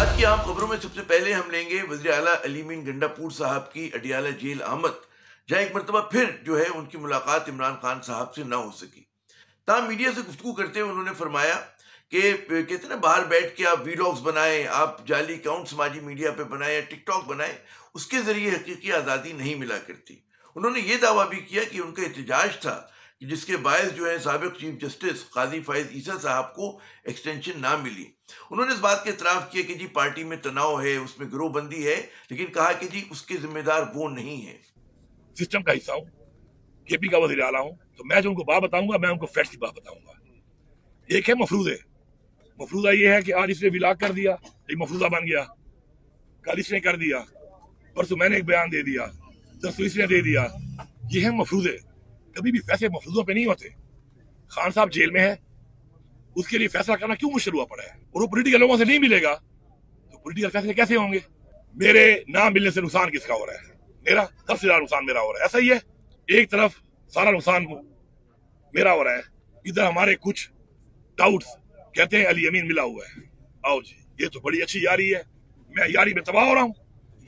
आज की आम खबरों में सबसे पहले हम लेंगे वज़ीर आला अली मीन गंडापुर साहब की अडियाला जेल आमद, जहां एक मरतबा फिर जो है उनकी मुलाकात इमरान खान साहब से ना हो सकी। तमाम मीडिया से गुफ्तगू करते हुए उन्होंने फरमाया कि कहते हैं ना, बाहर बैठ के आप वीलॉग्स बनाएं, आप जाली अकाउंट समाजी मीडिया पे बनाएं या टिकटॉक बनाएं, उसके जरिए हकीकी आज़ादी नहीं मिला करती। उन्होंने ये दावा भी किया कि उनका एहतजाज था कि जिसके बायस जो है साबिक चीफ जस्टिस काजी फाइज ईसा साहब को एक्सटेंशन ना मिली। उन्होंने इस बात का इतराफ़ किया कि जी पार्टी में तनाव है, उसमें गिरोहबंदी है, लेकिन कहा कि जी उसके जिम्मेदार वो नहीं है। सिस्टम का हिस्सा हूँ, केपी का वज़ीर आला हूँ, तो मैं जो उनको बात बताऊंगा मैं उनको फैक्ट्स की बात बताऊंगा। एक है मफरूज़े, मफरूज़ा ये है कि आज इसने विलाग कर दिया, एक मफरूज़ा बन गया, कल इसने कर दिया, परसों मैंने एक बयान दे दिया, परसों इसने दे दिया। ये है मफरूज़े। कभी भी फैसले मफरूज़ों पे नहीं होते। खान साहब जेल में है, उसके लिए फैसला करना क्यों मुश्किल हुआ पड़ा है? और वो पॉलिटिकल लोगों से नहीं मिलेगा तो पॉलिटिकल फैसले कैसे होंगे? मेरे ना मिलने से नुकसान किसका हो रहा है? मेरा सबसे ज्यादा नुकसान मेरा हो रहा है। ऐसा ही है, एक तरफ सारा नुकसान मेरा हो रहा है, इधर हमारे कुछ डाउट्स कहते हैं अली अमीन मिला हुआ है। आओ जी, ये तो बड़ी अच्छी यारी है, मैं यारी में तबाह हो रहा हूँ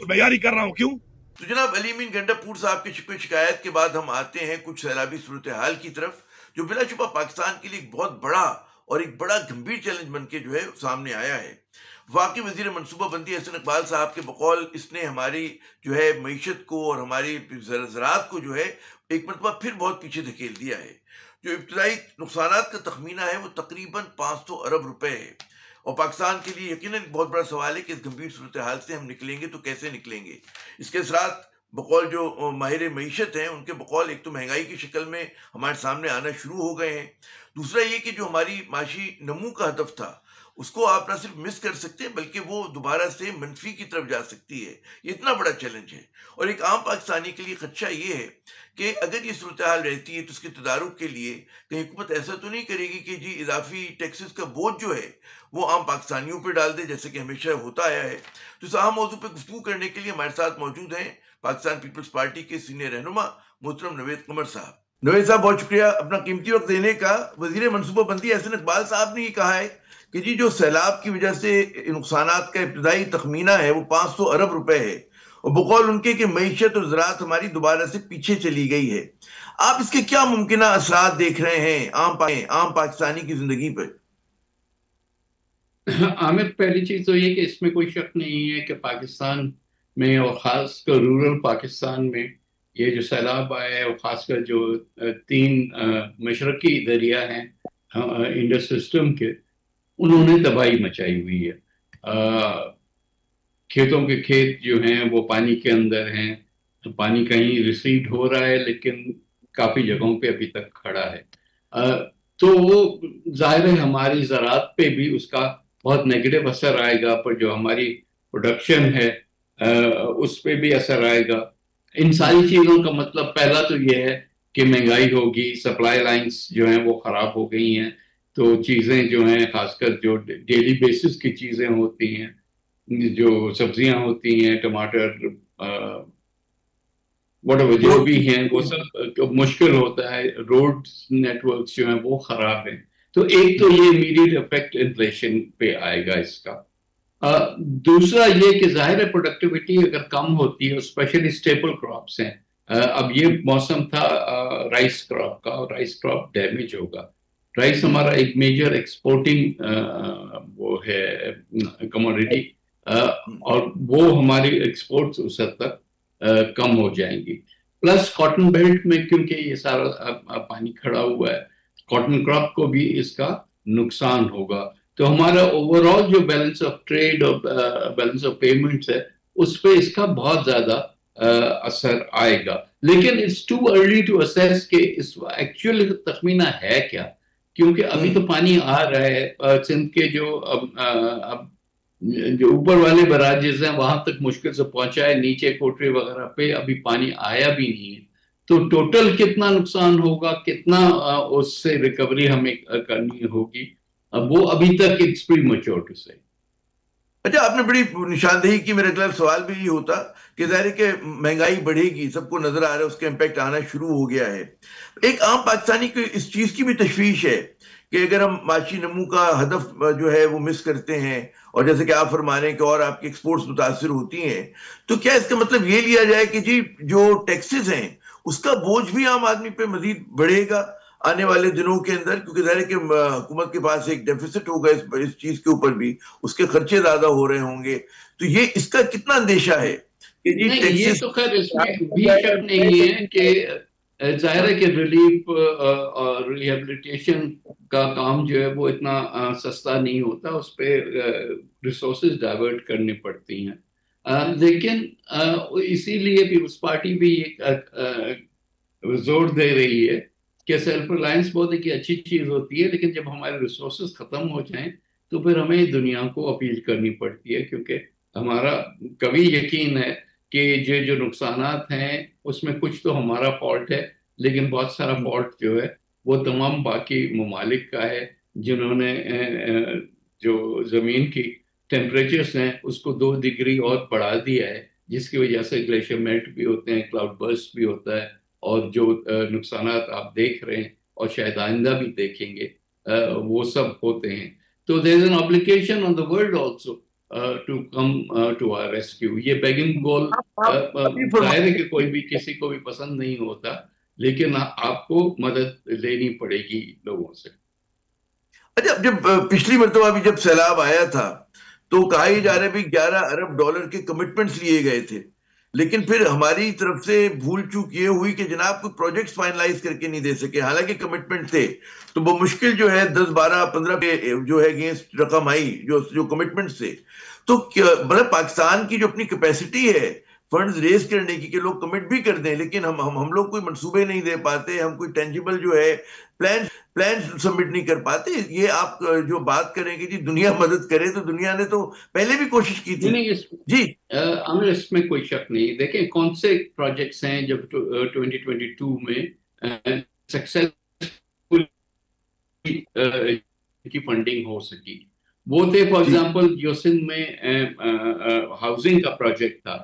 और मैं यारी कर रहा हूँ क्यों? तो जनाब अली मीन गंडापुर साहब की शिकवे शिकायत के बाद हम आते हैं कुछ सैलाबी सूरत हाल की तरफ, जो बिलाशुबा पाकिस्तान के लिए एक बहुत बड़ा और एक बड़ा गंभीर चैलेंज बन के जो है सामने आया है। वाकई वजीर मनसूबाबंदी हसन इकबाल साहब के बकौल इसने हमारी जो है मईशत को और हमारी ज़राअत को जो है एक मरतबा फिर बहुत पीछे धकेल दिया है। जो इब्तदाई नुकसानात का तखमीना है वो तकरीबन 500 अरब रुपए है, और पाकिस्तान के लिए यकीनन बहुत बड़ा सवाल है कि इस गंभीर सूरत हाल से हम निकलेंगे तो कैसे निकलेंगे। इसके असरात बकौल जो माहिर मईशत हैं उनके बकौल एक तो महंगाई की शक्ल में हमारे सामने आना शुरू हो गए हैं। दूसरा ये कि जो हमारी माशी नमू का हदफ था उसको आप ना सिर्फ मिस कर सकते हैं बल्कि वो दोबारा से मनफी की तरफ जा सकती है। ये इतना बड़ा चैलेंज है, और एक आम पाकिस्तानी के लिए खदशा ये है कि अगर ये सूरत हाल रहती है तो उसके तदारुक के लिए कहीं हुकूमत ऐसा तो नहीं करेगी कि जी इजाफी टैक्सेस का बोझ जो है वो आम पाकिस्तानियों पर डाल दे, जैसे कि हमेशा होता आया है। तो इस अहम मौजू पर गुफ्तगू करने के लिए हमारे साथ मौजूद हैं पाकिस्तान पीपल्स पार्टी के सीनियर रहनुमा मोहतरम नवेद कमर साहब। नवेद साहब, बहुत शुक्रिया अपना कीमती वक्त देने का। वजीर मनसूबाबंदी हसन इकबाल साहब ने ये कहा है कि जी जो सैलाब की वजह से नुकसानात का इब्तदाई तखमीना है वो 500 अरब रुपए है, और बकौल उनके कि मईशत और ज़राअत हमारी दोबारा से पीछे चली गई है। आप इसके क्या मुमकिन असरात देख रहे हैं आम पाकिस्तानी की जिंदगी पर? आमिर, पहली चीज तो ये कि इसमें कोई शक नहीं है कि पाकिस्तान में और खासकर रूरल पाकिस्तान में ये जो सैलाब आया है, और खासकर जो तीन मशरकी दरिया हैं इंडस सिस्टम के, उन्होंने तबाही मचाई हुई है। खेतों के खेत जो हैं वो पानी के अंदर हैं, तो पानी कहीं रिसीड हो रहा है लेकिन काफ़ी जगहों पे अभी तक खड़ा है। तो वो जाहिर है हमारी ज़राअत पे भी उसका बहुत नेगेटिव असर आएगा, पर जो हमारी प्रोडक्शन है उस पर भी असर आएगा। इन सारी चीज़ों का मतलब पहला तो ये है कि महंगाई होगी, सप्लाई लाइंस जो हैं वो ख़राब हो गई हैं, तो चीज़ें जो हैं खासकर जो डेली बेसिस की चीज़ें होती हैं, जो सब्जियां होती हैं, टमाटर वोटेवर जो भी हैं, वो सब मुश्किल होता है। रोड नेटवर्क्स जो हैं वो ख़राब हैं। तो एक तो ये इमीडिएट इफेक्ट इन्फ्लेशन पे आएगा इसका। दूसरा ये कि जाहिर है प्रोडक्टिविटी अगर कम होती है, स्पेशली स्टेपल क्रॉप्स हैं, अब ये मौसम था राइस क्रॉप का, और राइस क्रॉप डैमेज होगा। राइस हमारा एक मेजर एक्सपोर्टिंग वो है कमोडिटी, और वो हमारी एक्सपोर्ट्स उस हद तक कम हो जाएंगी। प्लस कॉटन बेल्ट में क्योंकि ये सारा पानी खड़ा हुआ है, कॉटन क्रॉप को भी इसका नुकसान होगा। तो हमारा ओवरऑल जो बैलेंस ऑफ ट्रेड और बैलेंस ऑफ पेमेंट्स है उस पर इसका बहुत ज्यादा असर आएगा। लेकिन it's too early to assess कि इस एक्चुअल तखमीना है क्या, क्योंकि अभी तो पानी आ रहा है। सिंध के अब जो ऊपर वाले बराजेस हैं वहां तक मुश्किल से पहुंचा है, नीचे कोटरी वगैरह पे अभी पानी आया भी नहीं है। तो टोटल कितना नुकसान होगा, कितना उससे रिकवरी हमें करनी होगी, अब वो अभी तक इट्स प्रीमैच्योर टू से। अच्छा, आपने बड़ी निशानदेही की। मेरे खिलाफ सवाल भी ये होता कि जाहिर है कि महंगाई बढ़ेगी, सबको नजर आ रहा है, उसका इम्पैक्ट आना शुरू हो गया है। एक आम पाकिस्तानी को इस चीज की भी तशवीश है कि अगर हम माशी नमू का हदफ जो है वो मिस करते हैं, और जैसे कि आप फरमा रहे हैं कि और आपकी एक्सपोर्ट्स मुतासर होती हैं, तो क्या इसका मतलब ये लिया जाए कि जी जो टैक्सेस हैं उसका बोझ भी आम आदमी पे मजीद बढ़ेगा आने वाले दिनों के अंदर, क्योंकि ज़ाहिर है कि हुकूमत के पास एक डेफिसिट होगा इस चीज के ऊपर भी, उसके खर्चे ज्यादा हो रहे होंगे, तो ये इसका कितना अंदेशा है कि जी नहीं, ये टैक्सेस। तो खैर इसमें भी शक नहीं है कि जाहिर है कि रिलीफ और रिहेबिलिटेशन का काम जो है वो इतना सस्ता नहीं होता, उस पर रिसोर्सेज डाइवर्ट करनी पड़ती हैं। लेकिन इसीलिए पीपल्स पार्टी भी जोर दे रही है कि सेल्फ रिलायंस बहुत एक अच्छी चीज होती है, लेकिन जब हमारे रिसोर्सेज खत्म हो जाएं तो फिर हमें दुनिया को अपील करनी पड़ती है, क्योंकि हमारा कभी यकीन है कि जो नुकसानात हैं उसमें कुछ तो हमारा फॉल्ट है, लेकिन बहुत सारा फॉल्ट जो है वो तमाम बाकी ममालिक का है, जिन्होंने जो जमीन की टेम्परेचर्स हैं उसको 2 डिग्री और बढ़ा दिया है, जिसकी वजह से ग्लेशियर मेल्ट भी होते हैं, क्लाउड बर्स्ट भी होता है, और जो नुकसानात आप देख रहे हैं और शायद आइंदा भी देखेंगे वो सब होते हैं। तो there is an obligation on the world also to come to our rescue. ये बेगिंग गोल जाहिर है कि कोई भी किसी को भी पसंद नहीं होता, लेकिन आपको मदद लेनी पड़ेगी लोगों से। अच्छा, जब पिछली मरतबा भी जब सैलाब आया था तो कहा ही जा रहा है भी $11 अरब के कमिटमेंट्स लिए गए थे, लेकिन फिर हमारी तरफ से भूल चूक ये हुई कि जनाब कोई प्रोजेक्ट्स फाइनलाइज करके नहीं दे सके, हालांकि कमिटमेंट थे। तो वो मुश्किल जो है 10, 12, 15 के जो है अगेंस्ट रकम आई जो जो कमिटमेंट्स थे। तो मतलब पाकिस्तान की जो अपनी कैपेसिटी है फंड्स रेज करने की, कि लोग कमिट भी कर दें, लेकिन हम लोग कोई मंसूबे नहीं दे पाते, हम कोई टेंजिबल जो है प्लान प्लान सबमिट नहीं कर पाते। ये आप जो बात करेंगे जी दुनिया मदद करे, तो दुनिया ने तो पहले भी कोशिश की थी। नहीं, जी अमर, इसमें कोई शक नहीं। देखें कौन से प्रोजेक्ट्स हैं जब 2022 में सक्सेसफुल की फंडिंग हो सकी। वो थे फॉर एग्जांपल जो सिंध में हाउसिंग का प्रोजेक्ट था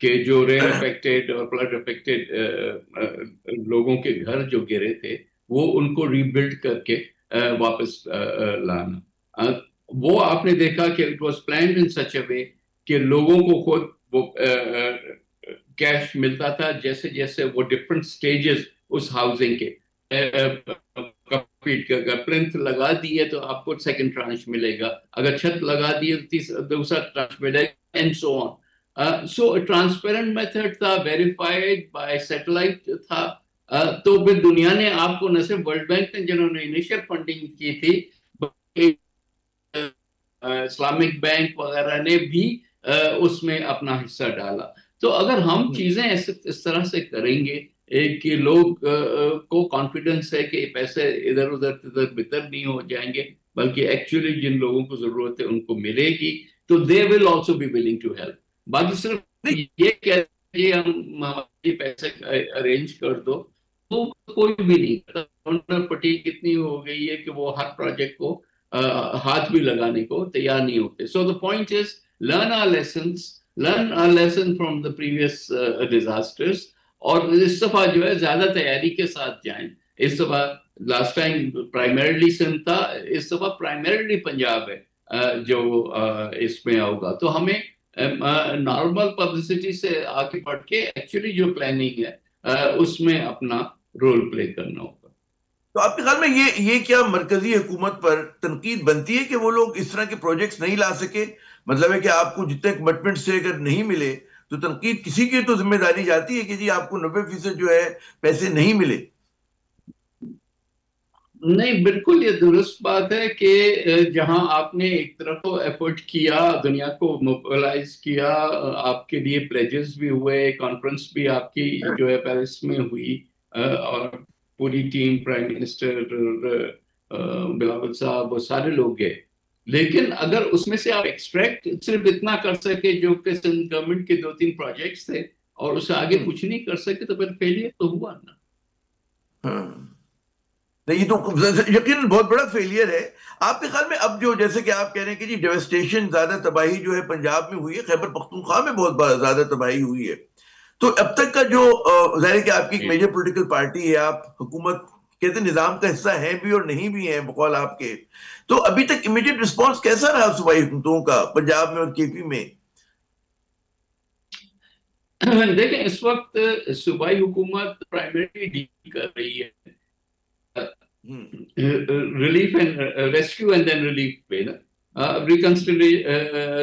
कि जो रेन अफेक्टेड और फ्लड अफेक्टेड लोगों के घर जो गिरे थे वो उनको रीबिल्ड करके वापस लाना। वो आपने देखा कि इट वाज प्लान्ड इन सच अ वे कि लोगों को खुद वो कैश मिलता था जैसे जैसे वो डिफरेंट स्टेजेस उस हाउसिंग के कंप्लीट कर। प्लिंथ लगा दिए तो आपको सेकंड ट्रांच मिलेगा, अगर छत लगा दिए तो दूसरा ट्रांच मिलेगा, and so on. So transparent method था, वेरीफाइड बाय सैटेलाइट था। तो फिर दुनिया ने आपको न सिर्फ वर्ल्ड बैंक ने जिन्होंने इनिशियल फंडिंग की थी, इस्लामिक बैंक वगैरह ने भी उसमें अपना हिस्सा डाला। तो अगर हम चीजें ऐसे इस तरह से करेंगे कि लोग को कॉन्फिडेंस है कि पैसे इधर उधर तिधर बितर नहीं हो जाएंगे, बल्कि एक्चुअली जिन लोगों को जरूरत है उनको मिलेगी, तो they will also be willing to help. बाकी सिर्फ ये कह हम हमारे पैसे अरेंज कर दो तो कोई भी नहीं करता। फटीक इतनी हो गई है कि वो हर प्रोजेक्ट को हाथ भी लगाने को तैयार नहीं होते। So the point is learn our lesson from the previous disasters, और इस दफा जो है ज्यादा तैयारी के साथ जाएं। इस दफा लास्ट टाइम प्राइमरीली सिंध था, इस दफा प्राइमरीली पंजाब है जो इसमें होगा। तो हमें नॉर्मल पब्लिसिटी से आगे बढ़ के एक्चुअली जो प्लानिंग है उसमें अपना रोल प्ले करना होगा। तो आपके ख्याल में ये क्या मरकजी हुकूमत पर तनकीद बनती है कि वो लोग इस तरह के प्रोजेक्ट्स नहीं ला सके? मतलब है कि आपको जितने कमिटमेंट से अगर नहीं मिले तो तनकीद किसी की तो जिम्मेदारी जाती है कि जी आपको 90% जो है पैसे नहीं मिले। नहीं, बिल्कुल ये दुरुस्त बात है कि जहां आपने एक तरफ तो एफर्ट किया, दुनिया को मोबिलाइज किया, आपके लिए प्लेजेस भी हुए, कॉन्फ्रेंस भी आपकी जो है पेरिस में हुई, और पूरी टीम, प्राइम मिनिस्टर बिलावल साहब, वो सारे लोग गए। लेकिन अगर उसमें से आप एक्सट्रैक्ट सिर्फ इतना कर सके जो कि गवर्नमेंट के 2-3 प्रोजेक्ट्स थे और उससे आगे कुछ नहीं कर सके, तो फिर फेलियर तो हुआ ना। नहीं, तो यकीन बहुत बड़ा फेलियर है। आपके ख्याल में अब जो जैसे कि आप कह रहे हैं कि जी डेवस्टेशन, ज्यादा तबाही जो है पंजाब में हुई है, खैबर पख्तूनख्वा में बहुत ज्यादा तबाही हुई है, तो अब तक का जो जाहिर है कि आपकी एक मेजर पॉलिटिकल पार्टी है, आप हुकूमत कहते निजाम का हिस्सा है भी और नहीं भी है बकौल आपके। तो अभी तक इमीडिएट रिस्पांस कैसा रहा सूबाई हुकूमतों का पंजाब में और केपी में? देखें, इस वक्त सूबाई हुकूमत प्राइमरी डील कर रही है relief and rescue and then relief पे ना।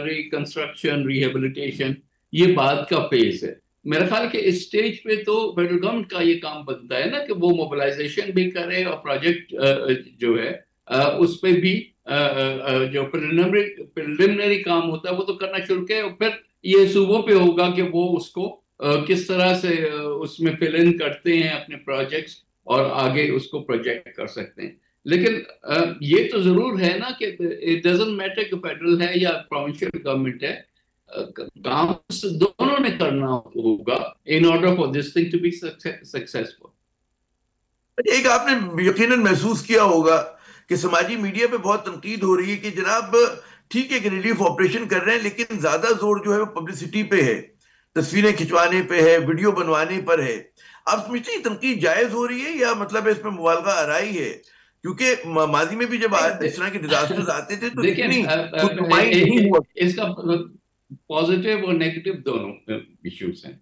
रिकंस्ट्रक्शन, रिहेबिलिटेशन ये बाद का फेज है। मेरा ख्याल कि इस स्टेज पे तो फेडरल गवर्नमेंट का ये काम बनता है ना कि वो मोबिलाइजेशन भी करे और प्रोजेक्ट जो है उस पे भी जो प्रिलिमिनरी काम होता है वो तो करना शुरू किया, और फिर ये सूबों पे होगा कि वो उसको किस तरह से उसमें फिल इन करते हैं अपने प्रोजेक्ट्स और आगे उसको प्रोजेक्ट कर सकते हैं। लेकिन ये तो जरूर है ना कि इट डजंट मैटर कि फेडरल है या प्रोविंशियल गवर्नमेंट है, काम दोनों ने करना होगा in order for this thing to be successful. एक आपने यकीनन महसूस किया होगा कि समाजी मीडिया पे बहुत तनकीद हो रही है कि जनाब ठीक है कि रिलीफ ऑपरेशन कर रहे हैं, लेकिन ज्यादा जोर जो है वो पब्लिसिटी पे है, तस्वीरें खिंचवाने पे है, वीडियो बनवाने पर है। आप समझते हैं तनकीद जायज हो रही है या मतलब इसमें मुबालगा आ रही है? क्योंकि माजी में भी जब इस तरह के डिजास्टर्स आते थे तो देखिए इसका पॉजिटिव और नेगेटिव दोनों इश्यूज हैं।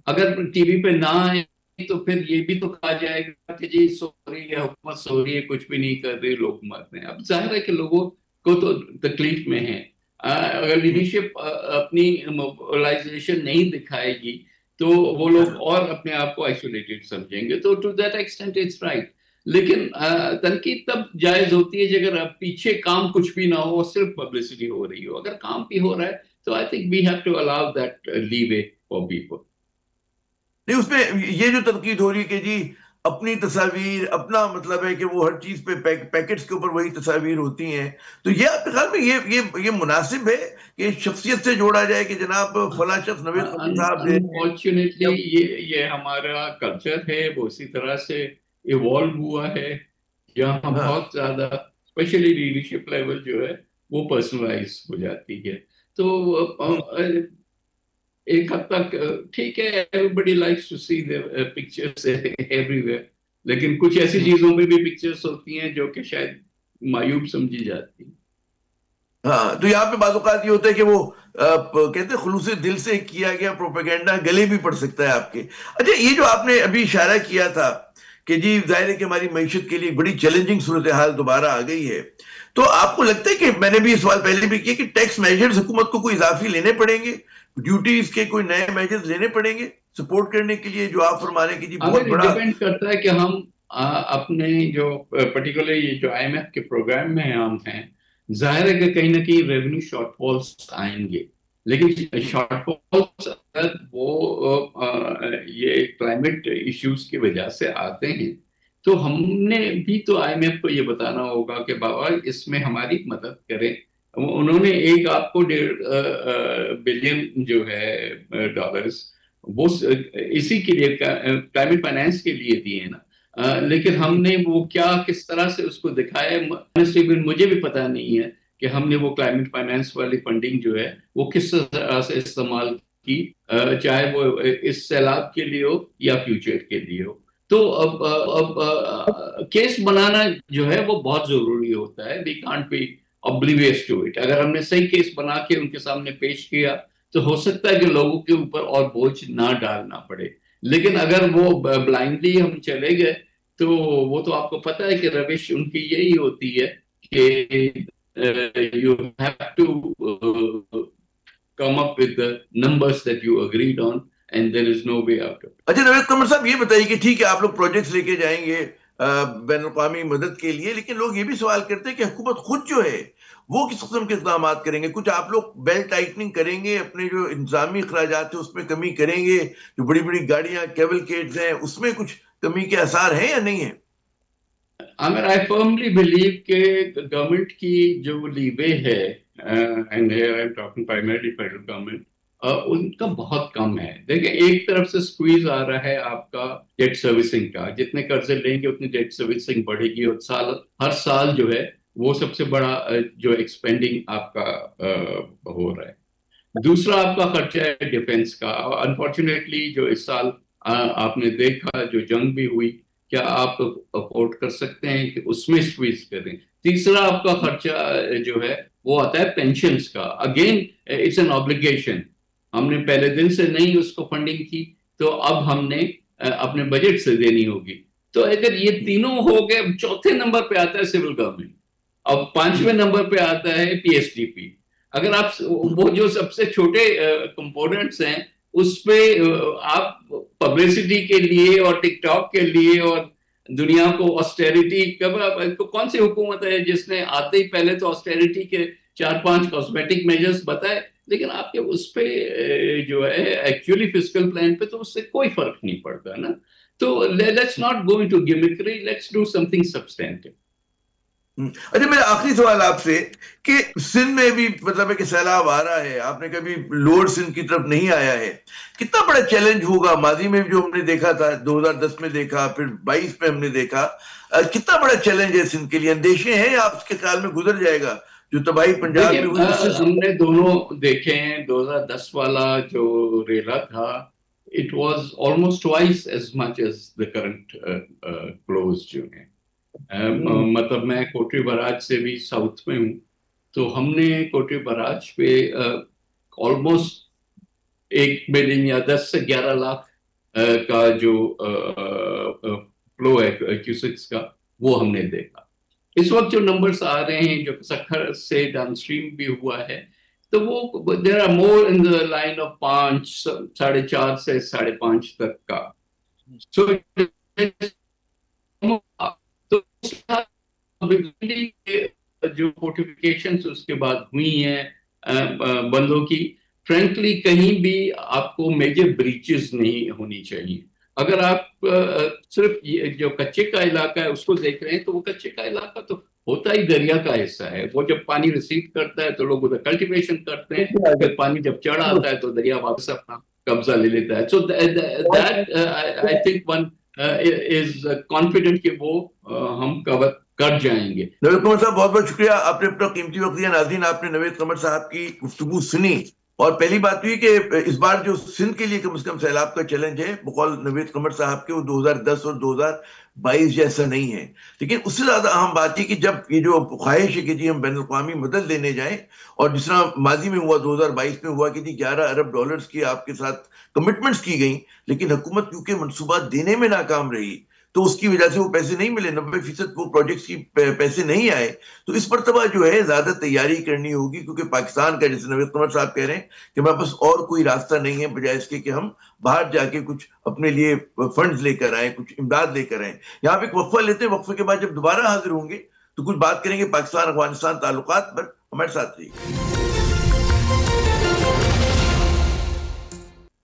अगर टीवी पे ना आए तो फिर ये भी तो कहा जाएगा कि जी सो रही है हुकूमत, सो रही है, कुछ भी नहीं कर रही, लोग मर रहे हैं। अब जाहिर है कि लोगों को तो तकलीफ में है। अगर लीडरशिप अपनी मोबिलाइजेशन नहीं दिखाएगी तो वो लोग और अपने आप को आइसोलेटेड समझेंगे। तो to that extent it's right. लेकिन तनकीद तब जायज होती है अगर पीछे काम कुछ भी ना हो, सिर्फ पब्लिसिटी हो रही हो। अगर काम भी हो रहा है तो I think we have to allow that leeway for people. नहीं, उसमें ये जो तनकीद हो रही है कि जी अपनी तस्वीर, अपना मतलब है कि वो हर चीज पे पैकेट्स के ऊपर वही तस्वीर होती हैं, तो ये आपके ख्याल में ये मुनासिब है कि शख्सियत से जोड़ा जाए कि जनाब फला शख्स नवेद साहब? अनफॉर्चुनेटली ये हमारा कल्चर है, वो इसी तरह से इवॉल्व हुआ है, जहाँ बहुत ज्यादा स्पेशली लीडरशिप लेवल जो है वो पर्सनलाइज हो जाती है। तो एक हद तक ठीक है, everybody likes to see the pictures everywhere, लेकिन कुछ ऐसी चीजों में भी पिक्चर्स होती हैं जो कि शायद मायूब समझी जाती हैं। हाँ, तो यहाँ पे बात औकात ये होता है कि वो कहते हैं खुलूसे दिल से किया गया प्रोपेगेंडा गले भी पड़ सकता है आपके। अच्छा, ये जो आपने अभी इशारा किया था कि जी जाहिर है कि हमारी मईशत के लिए बड़ी चैलेंजिंग सूरत हाल दोबारा आ गई है, तो आपको लगता है कि मैंने भी सवाल पहले भी किया कि टैक्स मेजर्स हुकूमत को कोई इजाफी लेने पड़ेंगे, ड्यूटीज के कोई नए मेजर्स लेने पड़ेंगे सपोर्ट करने के लिए, जो आप फरमा रहे हैं कि जी बहुत बड़ा डिपेंड करता है कि हम अपने जो पर्टिकुलरली जो IMF के प्रोग्राम में हम हैं, जाहिर है कि कहीं ना कहीं रेवेन्यू शॉर्टफॉल्स आएंगे, लेकिन शॉर्टफॉल्स अगर वो ये क्लाइमेट इश्यूज की वजह से आते हैं तो हमने भी तो IMF को ये बताना होगा कि बाबा इसमें हमारी मदद करें। उन्होंने एक आपको 1.5 बिलियन जो है डॉलर्स वो इसी के लिए क्लाइमेट फाइनेंस के लिए दिए ना, लेकिन हमने वो क्या किस तरह से उसको दिखाया मुझे भी पता नहीं है कि हमने वो क्लाइमेट फाइनेंस वाली फंडिंग जो है वो किस तरह से इस्तेमाल की, चाहे वो इस सैलाब के लिए हो या फ्यूचर के लिए हो। तो अब केस बनाना जो है वो बहुत जरूरी होता है। We can't be oblivious to it. अगर हमने सही केस बना के उनके सामने पेश किया तो हो सकता है कि लोगों के ऊपर और बोझ ना डालना पड़े, लेकिन अगर वो ब्लाइंडली हम चले गए तो वो तो आपको पता है कि रविश उनकी यही होती है कि you have to come up with the numbers that you agreed on and there is no way out. अच्छा नवेद कमर साहब, ये बताइए कि ठीक है आप लोग प्रोजेक्ट्स लेके जाएंगे बैनुल-अक़वामी मदद के लिए, लेकिन लोग ये भी सवाल करते हैं कि हुकूमत खुद जो है वो किस किस्म के इक़दाम करेंगे? कुछ आप लोग बेल्ट टाइटनिंग करेंगे, अपने जो इंतजामी अखराजात है उसमें कमी करेंगे, जो बड़ी बड़ी गाड़ियां कैवलकेड्स हैं उसमें कुछ कमी के आसार हैं या नहीं है? आमिर, आई फर्मली बिलीव कि गवर्नमेंट की जो लीवे है, and here I am talking primarily federal government, उनका बहुत कम है। देखिए, एक तरफ से स्क्वीज आ रहा है आपका डेट सर्विसिंग का, जितने कर्जे लेंगे उतनी डेट सर्विसिंग बढ़ेगी और हर साल जो है वो सबसे बड़ा जो एक्सपेंडिंग आपका हो रहा है। दूसरा आपका खर्चा है डिफेंस का। अनफॉर्चुनेटली जो इस साल आपने देखा जो जंग भी हुई क्या आप अफोर्ड कर सकते हैं कि उसमें स्क्वीज करें? तीसरा आपका खर्चा जो है वो आता है पेंशन्स का। अगेन इट्स एन ऑब्लिगेशन, हमने पहले दिन से नहीं उसको फंडिंग की, तो अब हमने अपने बजट से देनी होगी। तो अगर ये तीनों हो गए, चौथे नंबर पे आता है सिविल गवर्नमेंट, अब पांचवें नंबर पे आता है पीएसडीपी। अगर आप वो जो सबसे छोटे कंपोनेंट्स हैं उस पे आप पब्लिसिटी के लिए और टिकटॉक के लिए और दुनिया को ऑस्टेरिटी, कब कौन सी हुकूमत है जिसने आते ही पहले तो ऑस्टेरिटी के 4-5 कॉस्मेटिक मेजर्स बताए, लेकिन आपके उस पे जो है एक्चुअली फिजिकल प्लान पे तो उससे कोई फर्क नहीं पड़ता ना। तो let's not go into gimmickry, let's do something substantive. अच्छा, मेरा आखिरी सवाल आपसे कि सिंध में भी मतलब है कि सैलाब आ रहा है, आपने कभी लोअर सिंध की तरफ नहीं आया है, कितना बड़ा चैलेंज होगा? माजी में जो हमने देखा था 2010 में देखा, फिर 22 में हमने देखा, कितना बड़ा चैलेंज है सिंध के लिए? अंदेशे हैं या आपके ख्याल में गुजर जाएगा जो तबाही पंजाब में हुई? हमने दोनों देखे हैं। 2010 वाला जो रेला था, it was almost twice as much as the current flows जो है। मतलब मैं कोटरी बराज से भी साउथ में हूँ, तो हमने कोटरी बराज पे ऑलमोस्ट 1 मिलियन या 10 से 11 लाख का जो फ्लो है क्यूसेक्स का, वो हमने देखा। इस वक्त जो नंबर्स आ रहे हैं जो सखर से डाउनस्ट्रीम भी हुआ है, तो वो there are more in the line of 5, 4.5 से 5.5 तक का। सो जो फोर्टिफिकेशंस उसके बाद हुई हैं बंदों की, फ्रेंकली कहीं भी आपको मेजर ब्रीचेस नहीं होनी चाहिए। अगर आप सिर्फ जो कच्चे का इलाका है उसको देख रहे हैं, तो वो कच्चे का इलाका तो होता ही दरिया का हिस्सा है। वो जब पानी रिसीव करता है तो लोग उधर कल्टीवेशन करते हैं, फिर पानी जब चढ़ आता है तो दरिया वापस अपना कब्जा ले लेता है। So that I think one is confident कि वो हम कवर कर जाएंगे। नवेद कमर साहब, बहुत बहुत शुक्रिया, आपने अपना कीमती वक्त दिया। नाज़रीन, आपने नवेद कमर साहब की गुफ्तगू सुनी, और पहली बात हुई कि इस बार जो सिंध के लिए कम से कम सैलाब का चैलेंज है, बकौल नवेद कमर साहब के, वो 2010 और 2022 जैसा नहीं है। लेकिन उससे ज्यादा अहम बात है कि जब ये जो ख्वाहिश है कि जी हम बैन अवी मदद लेने जाएं, और जिस तरह माजी में हुआ 2022 में हुआ कि जी $11 अरब की आपके साथ कमिटमेंट्स की गई, लेकिन हुकूमत क्योंकि मनसूबा देने में नाकाम रही, तो उसकी वजह से वो पैसे नहीं मिले, 90% वो प्रोजेक्ट्स की पैसे नहीं आए। तो इस मरतबा जो है ज्यादा तैयारी करनी होगी, क्योंकि पाकिस्तान का, जैसे नवेद कमर साहब कह रहे हैं कि हमारे पास और कोई रास्ता नहीं है बजाय इसके कि हम बाहर जाके कुछ अपने लिए फंड्स लेकर आए, कुछ इमदाद लेकर आए। यहाँ पे एक वक्फा लेते हैं, वक्फे के बाद जब दोबारा हाजिर होंगे तो कुछ बात करेंगे पाकिस्तान अफगानिस्तान ताल्लुकात पर। हमारे साथ रहिए।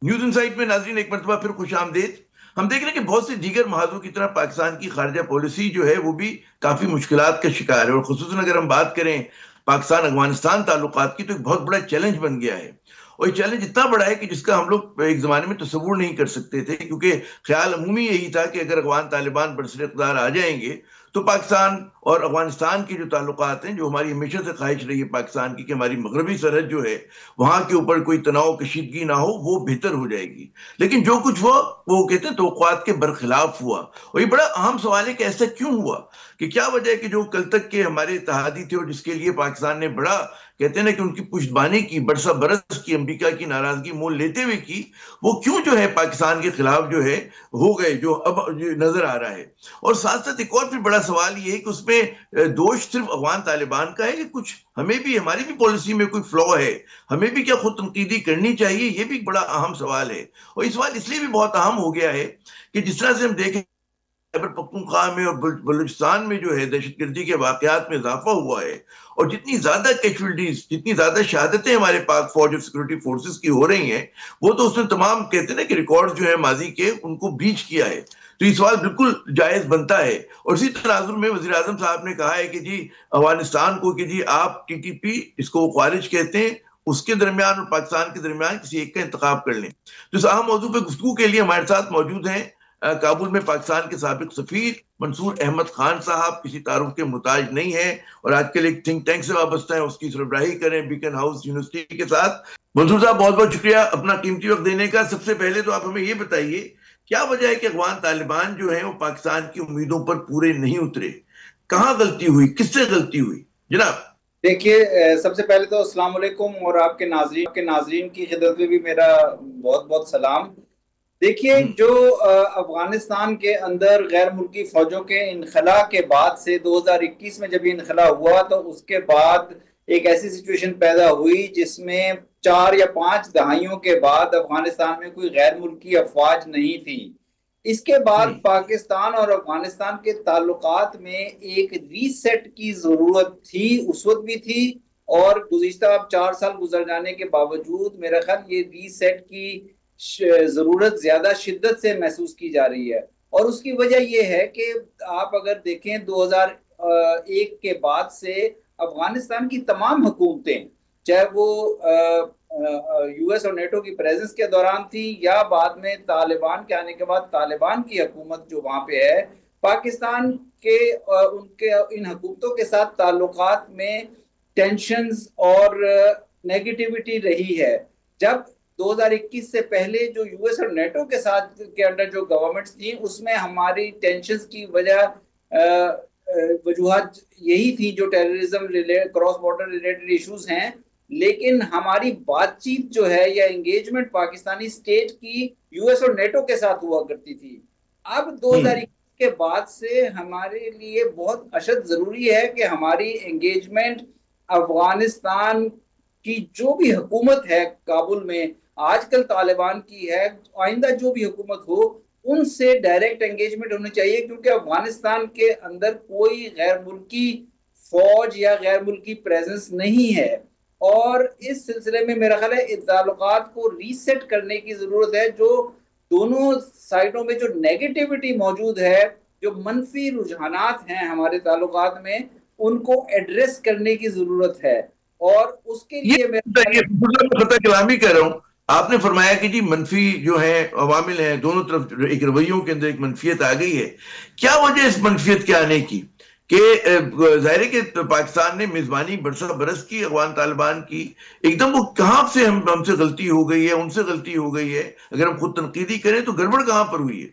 न्यूज इनसाइट में नाज़रीन एक मरतबा फिर खुश आमदेद। हम देख रहे हैं कि बहुत से दीगर महाजों की तरह पाकिस्तान की खारजा पॉलिसी जो है वो भी काफी मुश्किलात का शिकार है, और खुसूसन अगर हम बात करें पाकिस्तान अफगानिस्तान ताल्लुकात की, तो एक बहुत बड़ा चैलेंज बन गया है। और ये चैलेंज इतना बड़ा है कि जिसका हम लोग एक जमाने में तस्वुर नहीं कर सकते थे, क्योंकि ख्याल अमूमी यही था कि अगर अफगान तालिबान बरसर इक़्तिदार आ जाएंगे तो पाकिस्तान और अफगानिस्तान के जो ताल्लुकात हैं, जो हमारी हमेशा से ख्वाहिश रही है पाकिस्तान की कि हमारी मगरबी सरहद जो है वहां के ऊपर कोई तनाव कशीदगी ना हो, वो बेहतर हो जाएगी। लेकिन जो कुछ हुआ वो कहते हैं तवक्कुआत के बरखिलाफ हुआ। और ये बड़ा अहम सवाल है कि ऐसा क्यों हुआ, कि क्या वजह है कि जो कल तक के हमारे इत्तेहादी थे और जिसके लिए पाकिस्तान ने बड़ा कहते हैं ना कि उनकी पुश्तबानी की, बरसा बरस की, अमेरिका की नाराजगी मोल लेते हुए की, वो क्यों जो है पाकिस्तान के खिलाफ जो है हो गए, जो अब नजर आ रहा है। और साथ साथ एक और भी बड़ा सवाल ये है कि उसमें दोष सिर्फ अफगान तालिबान का है कि कुछ हमें भी, हमारी भी पॉलिसी में कोई फ्लॉ है, हमें भी क्या खुद तनकीदी करनी चाहिए, ये भी एक बड़ा अहम सवाल है। और इस सवाल इसलिए भी बहुत अहम हो गया है कि जिस तरह से हम देखें खैबर पख्तूनख्वा में और बलूचिस्तान में जो है दहशतगर्दी के वाकयात में इजाफा हुआ है, और जितनी ज्यादा कैजुअल्टीज, जितनी ज्यादा शहादतें हमारे पाक फौज और सिक्योरिटी फोर्सेस की हो रही हैं, वो तो उसने तमाम कहते हैं ना कि रिकॉर्ड जो है माजी के, उनको ब्रीच किया है। तो ये सवाल बिल्कुल जायज बनता है। और इसी तनाजुर में वज़ीर आज़म साहब ने कहा है कि जी अफगानिस्तान को कि जी आप TTP, इसको वो ख्वारिज कहते हैं, उसके दरमियान और पाकिस्तान के दरमियान किसी एक का इंतखाब कर लें। तो इस अहम मौजू पर गुफ्तगू के लिए हमारे साथ मौजूद हैं काबुल में पाकिस्तान के साबिक सफीर मंसूर अहमद खान साहब, किसी तारुफ के मुताज नहीं है और आजकल एक थिंक टैंक से वाबस्ता है, उसकी सरबराही करें बीकन हाउस यूनिवर्सिटी के साथ। मंसूर साहब, बहुत बहुत शुक्रिया अपना कीमती वक्त देने का। सबसे पहले तो आप हमें ये बताइए क्या वजह है कि अफगान तालिबान जो है वो पाकिस्तान की उम्मीदों पर पूरे नहीं उतरे? कहाँ गलती हुई, किससे गलती हुई जनाब? देखिए, सबसे पहले तो अस्सलाम वालेकुम, और आपके नाजरीन की खिदमत में भी मेरा बहुत बहुत सलाम। देखिए, जो अफगानिस्तान के अंदर गैर मुल्की फौजों के इनखला के बाद से 2021 में जब ये इनखला हुआ, तो उसके बाद एक ऐसी सिचुएशन पैदा हुई जिसमें 4 या 5 दहाइयों के बाद अफगानिस्तान में कोई गैर मुल्की अफवाज नहीं थी। इसके बाद पाकिस्तान और अफगानिस्तान के ताल्लुकात में एक रीसेट की जरूरत थी, उस वक्त भी थी, और गुज़िश्ता 4 साल गुजर जाने के बावजूद मेरा ख्याल ये रीसेट की जरूरत ज्यादा शिद्दत से महसूस की जा रही है। और उसकी वजह यह है कि आप अगर देखें 2001 के बाद से अफगानिस्तान की तमाम हुकूमतें, चाहे वो यूएस और नेटो की प्रेजेंस के दौरान थी या बाद में तालिबान के आने के बाद तालिबान की हुकूमत जो वहां पे है, पाकिस्तान के उनके इन हुकूमतों के साथ ताल्लुकात में टेंशन्स और नेगेटिविटी रही है। जब 2021 से पहले जो यूएस और नेटो के साथ के अंडर जो गवर्नमेंट्स थी, उसमें हमारी टेंशन्स की वजूहत यही थी जो terrorism cross border related issues हैं, लेकिन हमारी बातचीत जो है या एंगेजमेंट पाकिस्तानी स्टेट की यूएस और नेटो के साथ हुआ करती थी। अब 2021 के बाद से हमारे लिए बहुत अशद जरूरी है कि हमारी एंगेजमेंट अफगानिस्तान की जो भी हुकूमत है काबुल में, आजकल तालिबान की है, आइंदा जो भी हुकूमत हो, उनसे डायरेक्ट एंगेजमेंट होनी चाहिए, क्योंकि अफगानिस्तान के अंदर कोई गैर मुल्की फौज या गैर मुल्की प्रेजेंस नहीं है। और इस सिलसिले में मेरा ख्याल है इन ताल्लुकात को रीसेट करने की जरूरत है। जो दोनों साइडों में जो नेगेटिविटी मौजूद है, जो मनफी रुझानात हैं हमारे ताल्लुकात में, उनको एड्रेस करने की जरूरत है। और उसके लिए मैं कलामी कह रहा हूँ, आपने फरमाया कि जी मनफी जो है अवामिल हैं, दोनों तरफ एक रवैयों के अंदर एक मनफियत आ गई है। क्या वजह इस मनफियत के आने की? कि जाहिर है कि पाकिस्तान ने मेजबानी बरस की अफगान तालिबान की, एकदम वो कहाँ से हमसे गलती हो गई है, उनसे गलती हो गई है? अगर हम खुद तनकीदी करें तो गड़बड़ कहाँ पर हुई है?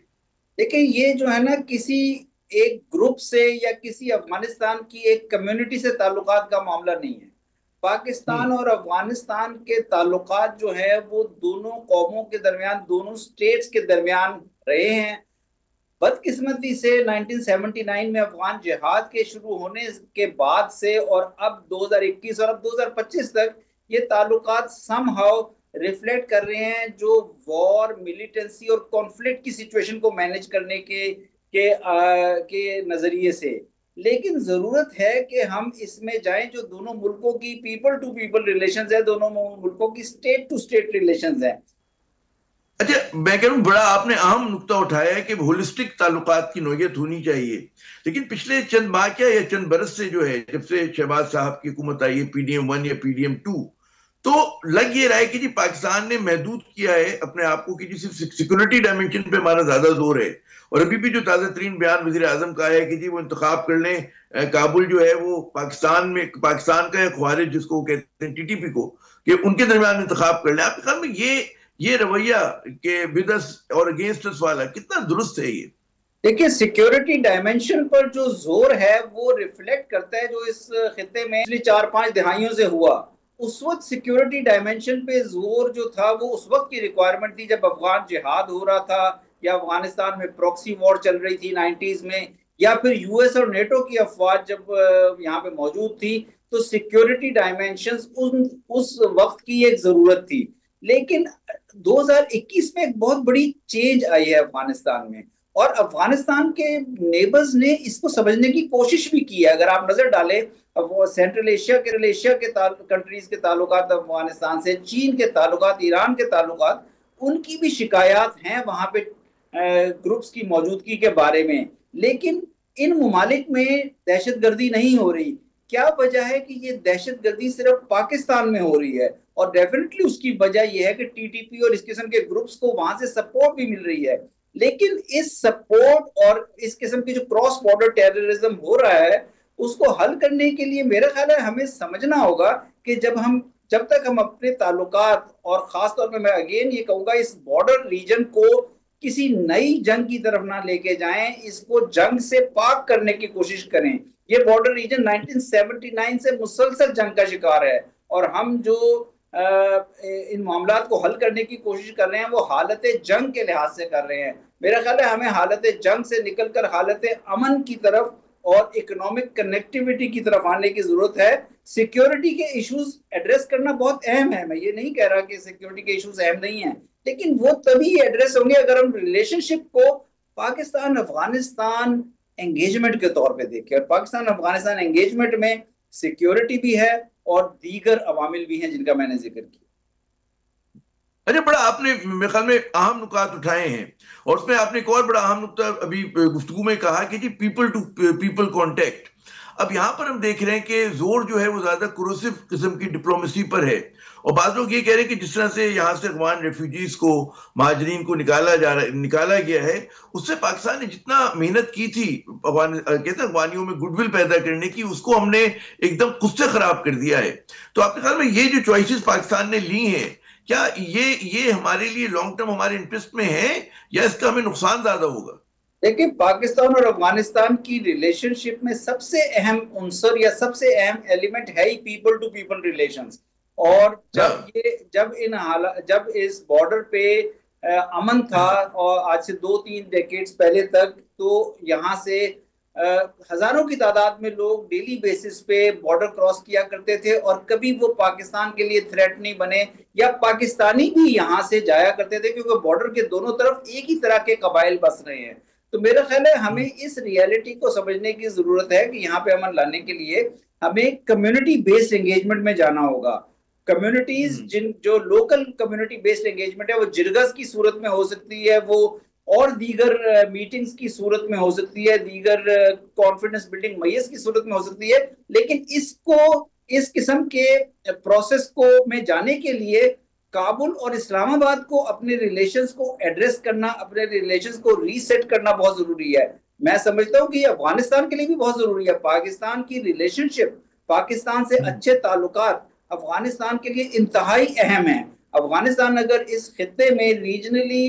देखिए, ये जो है ना, किसी एक ग्रुप से या किसी अफगानिस्तान की एक कम्युनिटी से ताल्लुकात का मामला नहीं है। पाकिस्तान और अफगानिस्तान के ताल्लुकात जो है वो दोनों कौमों के दरमियान, दोनों स्टेट्स के दरमियान रहे हैं। बदकिस्मती से 1979 में अफगान जिहाद के शुरू होने के बाद से और अब 2021 और अब 2025 तक ये ताल्लुकात समहाउ रिफ्लेक्ट कर रहे हैं जो वॉर, मिलिटेंसी और कॉन्फ्लिक्ट की सिचुएशन को मैनेज करने के नजरिए से। लेकिन जरूरत है कि हम इसमें जाएं जो दोनों मुल्कों की पीपल टू पीपल रिलेशंस है, दोनों मुल्कों की स्टेट टू स्टेट रिलेशंस है। अच्छा, मैं कह रहा हूं बड़ा आपने अहम नुक्ता उठाया है कि होलिस्टिक ताल्लुकात की नोयत होनी चाहिए। लेकिन पिछले चंद माह क्या या चंद बरस से जो है, जब से शहबाज साहब की हुकूमत आई है, PDM 1 या PDM 2, तो लग ये रहा है कि जी पाकिस्तान ने महदूद किया है अपने आप को कि जी सिर्फ सिक्योरिटी डायमेंशन पे हमारा ज्यादा जोर है। और अभी भी जो ताज़ा तरीन बयान वज़ीर आज़म का है कि जी वो इंतखाब कर लें, काबुल जो है वो पाकिस्तान का या ख्वारिज जिसको कहते हैं TTP को, कि उनके दरमियान इंतखाब कर लें। आपके ख्याल में ये रवैया के विदस और अगेंस्ट अस वाला कितना दुरुस्त है? ये देखिए, सिक्योरिटी डायमेंशन पर जो जोर है वो रिफ्लेक्ट करता है जो इस खित्ते में पिछली 4-5 दहाइयों से हुआ। उस वक्त सिक्योरिटी डायमेंशन पे जोर जो था वो उस वक्त की रिक्वायरमेंट थी जब अफगान जिहाद हो रहा था या अफगानिस्तान में प्रॉक्सी वॉर चल रही थी 90s में, या फिर यूएस और नेटो की अफवाज जब यहाँ पे मौजूद थी, तो सिक्योरिटी डायमेंशंस उस वक्त की एक जरूरत थी। लेकिन 2021 में एक बहुत बड़ी चेंज आई है अफगानिस्तान में, और अफगानिस्तान के नेबर्स ने इसको समझने की कोशिश भी की है। अगर आप नजर डालें, सेंट्रल एशिया के कंट्रीज के ताल्लुकात अफगानिस्तान से, चीन के ताल्लुकात, ईरान के ताल्लुकात, उनकी भी शिकायत हैं वहां पे ग्रुप्स की मौजूदगी के बारे में। लेकिन इन ममालिक में दहशतगर्दी नहीं हो रही। क्या वजह है कि ये दहशतगर्दी सिर्फ पाकिस्तान में हो रही है? और डेफिनेटली उसकी वजह यह है कि TTP और इस किस्म के ग्रुप्स को वहां से सपोर्ट भी मिल रही है। लेकिन इस सपोर्ट और इस किस्म की जो क्रॉस बॉर्डर टेररिज्म हो रहा है, उसको हल करने के लिए मेरा ख्याल है हमें समझना होगा कि जब तक हम अपने ताल्लुकात, और खास तौर पे मैं अगेन ये कहूंगा, इस बॉर्डर रीजन को किसी नई जंग की तरफ ना लेके जाएं, इसको जंग से पाक करने की कोशिश करें। ये बॉर्डर रीजन 1979 से मुसलसल जंग का शिकार है, और हम जो इन मामलात को हल करने की कोशिश कर रहे हैं वो हालत जंग के लिहाज से कर रहे हैं। मेरा ख्याल है हमें हालत जंग से निकलकर हालत अमन की तरफ और इकोनॉमिक कनेक्टिविटी की तरफ आने की जरूरत है। सिक्योरिटी के इश्यूज एड्रेस करना बहुत अहम है, मैं ये नहीं कह रहा कि सिक्योरिटी के इश्यूज अहम नहीं है, लेकिन वो तभी एड्रेस होंगे अगर हम रिलेशनशिप को पाकिस्तान अफगानिस्तान एंगेजमेंट के तौर पे देखें। और पाकिस्तान अफगानिस्तान एंगेजमेंट में सिक्योरिटी भी है और दीगर अवामिल भी हैं जिनका मैंने जिक्र किया। अच्छा, बड़ा आपने मेरे ख्याल में अहम नुकात उठाए हैं, और उसमें आपने एक और बड़ा अहम नुकता अभी गुफ्तगू में कहा कि जी पीपल टू पीपल कॉन्टेक्ट। अब यहाँ पर हम देख रहे हैं कि जोर जो है वो ज्यादा क्रूसिव किस्म की डिप्लोमेसी पर है, और बाद लोग ये कह रहे हैं कि जिस तरह से यहाँ से अफगान रेफ्यूजीज को, महाजरीन को निकाला गया है, उससे पाकिस्तान ने जितना मेहनत की थी कहते हैं अफगानियों में गुडविल पैदा करने की, उसको हमने एकदम खुद से खराब कर दिया है। तो आपके ख्याल में ये जो चॉइसेस पाकिस्तान ने ली हैं, क्या ये हमारे लिए लॉन्ग टर्म हमारे इंटरेस्ट में है, या इसका हमें नुकसान ज्यादा होगा? देखिए, पाकिस्तान और अफगानिस्तान की रिलेशनशिप में सबसे अहम उनसर या सबसे अहम एलिमेंट है ही पीपल टू पीपल रिलेशंस। और जब इस बॉर्डर पे अमन था, और आज से 2-3 डेकेड्स पहले तक, तो यहाँ से हजारों की तादाद में लोग डेली बेसिस पे बॉर्डर क्रॉस किया करते थे, और कभी वो पाकिस्तान के लिए थ्रेट नहीं बने, या पाकिस्तानी भी यहाँ से जाया करते थे, क्योंकि बॉर्डर के दोनों तरफ एक ही तरह के कबाइल बस रहे हैं। तो मेरा ख्याल है हमें इस रियलिटी को समझने की जरूरत है कि यहाँ पे अमन लाने के लिए हमें कम्युनिटी बेस्ड एंगेजमेंट में जाना होगा। कम्युनिटीज जो लोकल कम्युनिटी बेस्ड एंगेजमेंट है वो जिरगस की सूरत में हो सकती है, वो और दीगर मीटिंग्स की सूरत में हो सकती है, दीगर कॉन्फिडेंस बिल्डिंग मैस की सूरत में हो सकती है, लेकिन इस किस्म के प्रोसेस को में जाने के लिए काबुल और इस्लामाबाद को अपने रिलेशंस को एड्रेस करना, अपने रिलेशंस को रीसेट करना बहुत जरूरी है। मैं समझता हूं कि अफगानिस्तान के लिए भी बहुत जरूरी है। पाकिस्तान की रिलेशनशिप, पाकिस्तान से अच्छे ताल्लुकात अफगानिस्तान के लिए इंतहाई अहम है। अफगानिस्तान अगर इस खित्ते में रीजनली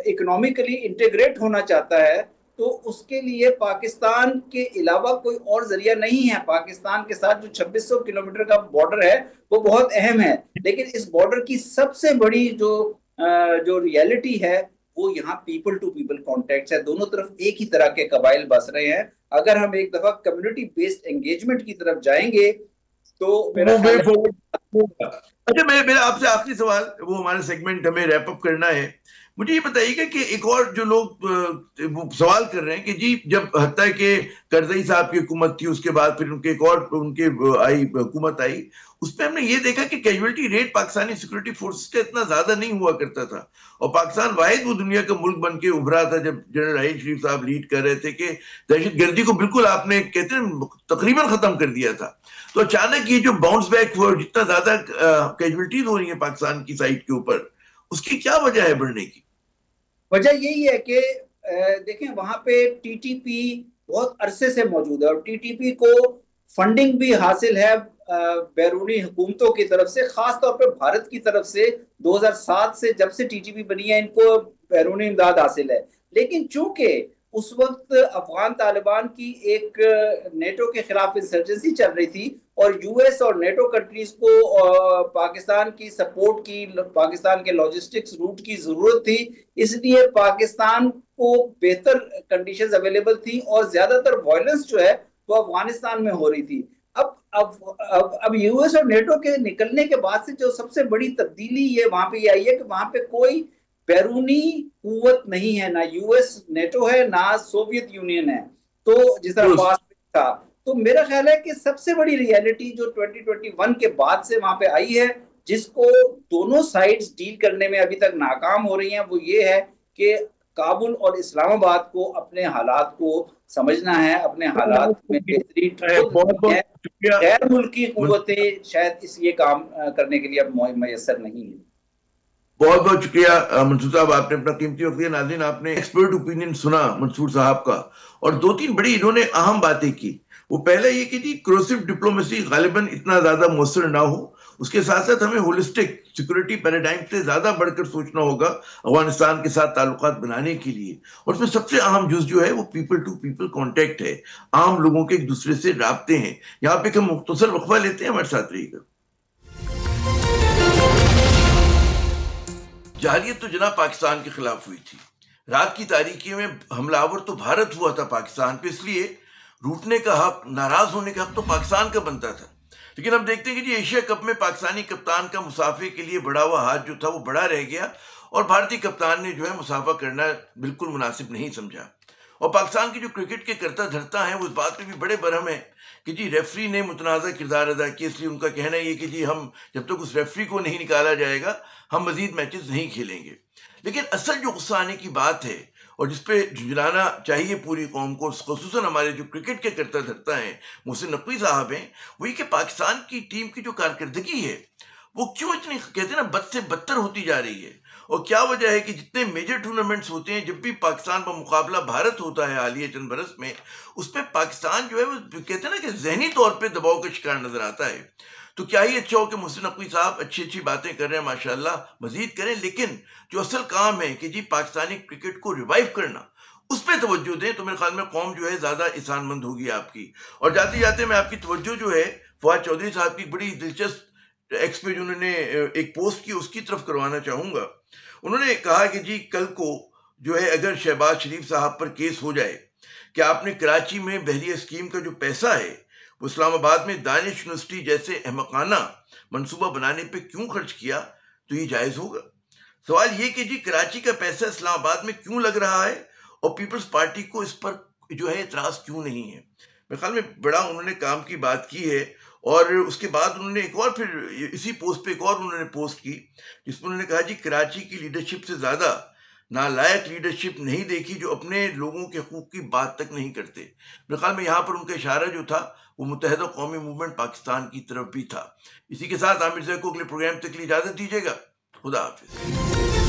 इकोनॉमिकली इंटीग्रेट होना चाहता है तो उसके लिए पाकिस्तान के अलावा कोई और जरिया नहीं है। पाकिस्तान के साथ जो 2600 किलोमीटर का बॉर्डर है वो बहुत अहम है, लेकिन इस बॉर्डर की सबसे बड़ी जो रियलिटी है वो यहाँ पीपल टू पीपल कॉन्टेक्ट है। दोनों तरफ एक ही तरह के कबाइल बस रहे हैं। अगर हम एक दफा कम्युनिटी बेस्ड एंगेजमेंट की तरफ जाएंगे तो मेरा मेरा आपसे आखिरी सवाल, वो हमारे सेगमेंट हमें रैप अप करना है। मुझे ये बताइएगा कि एक और जो लोग सवाल कर रहे हैं कि जी जब हत्या के करजई साहब की हुकूमत थी, उसके बाद फिर उनके एक और उनके हुकूमत आई, उसमें हमने ये देखा कि casualty rate Pakistani security forces का इतना ज्यादा नहीं हुआ करता था, और पाकिस्तान वाहिद वो दुनिया का मुल्क बन के उभरा था जब जनरल राहील शरीफ साहब लीड कर रहे थे कि दहशतगर्दी को बिल्कुल आपने कहते हैं तकरीबन खत्म कर दिया था। तो अचानक ये जो बाउंस बैक हुआ, जितना ज्यादा कैजुअलिटीज हो रही है पाकिस्तान की साइड के ऊपर, उसकी क्या वजह है बढ़ने की? वजह यही है कि देखें वहां पे टीटीपी बहुत अरसे से मौजूद है, और टीटीपी को फंडिंग भी हासिल है बैरूनी हुकूमतों की तरफ से, खास तौर पे भारत की तरफ से। 2007 से जब से टीटीपी बनी है इनको बैरूनी इमदाद हासिल है। लेकिन चूंकि उस वक्त अफगान तालिबान की एक नेटो के खिलाफ इंसर्जेंसी चल रही थी, और यूएस और नेटो कंट्रीज को पाकिस्तान की सपोर्ट की, पाकिस्तान के लॉजिस्टिक्स रूट की जरूरत थी, इसलिए पाकिस्तान को बेहतर कंडीशंस अवेलेबल थी, और ज्यादातर वायलेंस जो है वो अफगानिस्तान में हो रही थी। अब यूएस और नेटो के निकलने के बाद से जो सबसे बड़ी तब्दीली ये वहां पे आई है कि वहां पे कोई बैरूनी कुव्वत नहीं है, ना यूएस नेटो है ना सोवियत यूनियन है, तो जिस तरह पास था। तो मेरा ख्याल है कि सबसे बड़ी रियलिटी जो 2021 के बाद से वहां पे आई है, जिसको दोनों साइड्स डील करने में अभी तक नाकाम हो रही हैं, वो ये है कि काबुल और इस्लामाबाद को अपने हालात को समझना है, अपने हालात में बेहतरीन गैर मुल्की कुव्वतें शायद ये काम करने के लिए अब मैसर नहीं है। बहुत बहुत शुक्रिया मंसूर साहब, आपने अपना कीमती वक्त दिया। नाज़रीन, आपने एक्सपर्ट ओपिनियन सुना मंसूर साहब का, और 2-3 बड़ी इन्होंने अहम बातें की। वो पहले ये कि जी क्रोसिव डिप्लोमेसी गालिबन इतना ज्यादा मौसर ना हो, उसके साथ साथ हमें होलिस्टिक सिक्योरिटी पैराडाइम से ज्यादा बढ़कर सोचना होगा अफगानिस्तान के साथ ताल्लुकात बनाने के लिए। और उसमें सबसे अहम जुज जो है वो पीपल टू पीपल कांटेक्ट है, आम लोगों के एक दूसरे से राब्ते हैं। यहाँ पे हम मुख्तसर वक्फा लेते हैं, हमारे साथ रहिएगा। जारियत तो जनाब पाकिस्तान के खिलाफ हुई थी। रात की तारीकी में हमलावर तो भारत हुआ था पाकिस्तान पे, इसलिए रूठने का हक, नाराज होने का हक तो पाकिस्तान का बनता था। लेकिन हम देखते हैं कि जी एशिया कप में पाकिस्तानी कप्तान का मुसाफे के लिए बढ़ा हुआ हाथ जो था वो बड़ा रह गया और भारतीय कप्तान ने जो है मुसाफा करना बिल्कुल मुनासिब नहीं समझा। और पाकिस्तान की जो क्रिकेट के करता धरता है वो इस बात पे भी बड़े बरहम है कि जी रेफरी ने मुतनाज़ा किरदार अदा किया, इसलिए उनका कहना ये कि जी हम जब तक उस रेफरी को नहीं निकाला जाएगा हम मजीद मैचेस नहीं खेलेंगे। लेकिन असल जो गुस्सा आने की बात है और जिसपे झुंझलाना चाहिए पूरी कौम को, ख़ुसूसन हमारे जो क्रिकेट के करता धरता हैं मोहसिन नकवी साहब हैं, वही कि पाकिस्तान की टीम की जो कारकर्दगी है वो क्यों इतनी कहते हैं ना बद से बदतर होती जा रही है। और क्या वजह है कि जितने मेजर टूर्नामेंट्स होते हैं, जब भी पाकिस्तान पर मुकाबला भारत होता है हालिया चंद बरस में, उसमें पाकिस्तान जो है वो कहते हैं ना कि जहनी तौर पे दबाव का शिकार नजर आता है। तो क्या ही अच्छा हो कि मोहसिन नकवी साहब अच्छी अच्छी बातें कर रहे हैं, माशाल्लाह मजीद करें, लेकिन जो असल काम है कि जी पाकिस्तानी क्रिकेट को रिवाइव करना, उस पर तवज्जो दें तो मेरे ख्याल में कौम जो है ज़्यादा एहसानमंद होगी आपकी। और जाते जाते मैं आपकी तवज्जो जो है फवाद चौधरी साहब की बड़ी दिलचस्प एक्स पे जो उन्होंने एक पोस्ट की उसकी तरफ करवाना चाहूँगा। उन्होंने कहा कि जी कल को जो है अगर शहबाज शरीफ साहब पर केस हो जाए कि आपने कराची में बहरिया स्कीम का जो पैसा है वो इस्लामाबाद में दानिश यूनिवर्सिटी जैसे अहमकाना मंसूबा बनाने पे क्यों खर्च किया, तो ये जायज़ होगा। सवाल ये कि जी कराची का पैसा इस्लामाबाद में क्यों लग रहा है और पीपल्स पार्टी को इस पर जो है इतराज़ क्यों नहीं है। मेरे ख्याल में बड़ा उन्होंने काम की बात की है। और उसके बाद उन्होंने एक और फिर इसी पोस्ट पे एक और उन्होंने पोस्ट की जिसमें उन्होंने कहा जी कराची की लीडरशिप से ज़्यादा नालायक लीडरशिप नहीं देखी जो अपने लोगों के हकूक़ की बात तक नहीं करते। मेरे ख्याल में यहाँ पर उनका इशारा जो था वो मुत्तहिदा कौमी मूवमेंट पाकिस्तान की तरफ भी था। इसी के साथ आमिर ज़ैद को अगले प्रोग्राम तक के लिए इजाज़त दीजिएगा। खुदा हाफिज़।